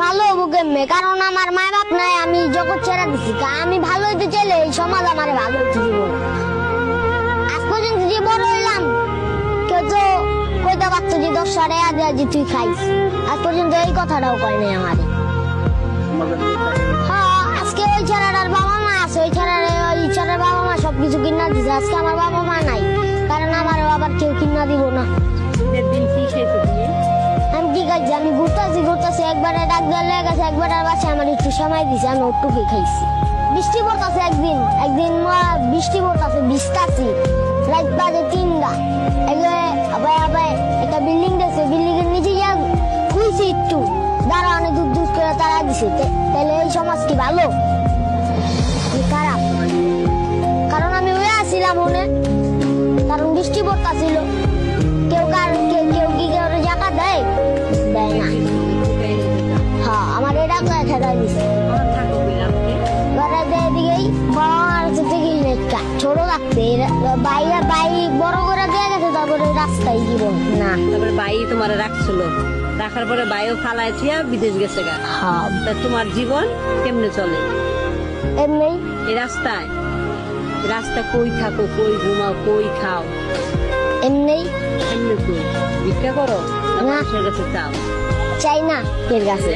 ভালো হবো কেমনে? কারণ আমার মা বাপ নাই, আমি জগৎ ছেড়ে দিচ্ছি। আমি ভালো হইতে চাইলে এই সমাজ আমার ভালো হইতে দিব না। আজ পর্যন্ত যে বড় হইলাম, কেউ তো কইতে পারতো যে 10 টাকা দেয়া যে তুই খাইস। আজ পর্যন্ত এই কথাটাও কয় নাই আমারে। হ্যাঁ, আজকে ওই ছেলেটার বাবা মা আছে, ওই ছেলের বাবা মা সবকিছু কিনা দিছে। আজকে আমার বাবা মা নাই, কারণ আমারও আবার কেউ কিনা দিব না। আমি কি খাইছি? আমি ঘুরতেছি একবারে ডাক দেওয়ার লেগেছে, একবারে বাসায় আমার একটু সময় দিছে, আমি ওটুকুই খাইছি। বৃষ্টি পড়তেছে একদিন বৃষ্টি পড়তেছে, ভিজতাছি। রাত বাজে 3টা। একটা বিল্ডিং দেখছে, বিল্ডিং এর নিচে যা খুঁজছি একটু দাঁড়ানো, দুধ করে তারা দিছে। তাহলে এই সমাজ কি ভালো খারাপ? কারণ আমি হয়ে আসছিলাম মনে, কারণ বৃষ্টি পড়তেছিল। কেউ কি জায়গা দেয় না। হ্যাঁ, আমার এটা ঠেকাই দিছে। ছোট লাগছে বাইরে বড় করে দেওয়া গেছে, তারপরে রাস্তায় জীবন না। তারপরে বাই তোমার রাখছিল, রাখার পরে বাইও ফালাই থিয়া বিদেশ গেছে গা। তা তোমার জীবন কেমনে চলে? এমনি এই রাস্তায় কই থাকো, কই ঘুমাও, কই খাও? এমনি কই ভিক্ষা করো না, কাছে চাও? চাই না এর কাছে।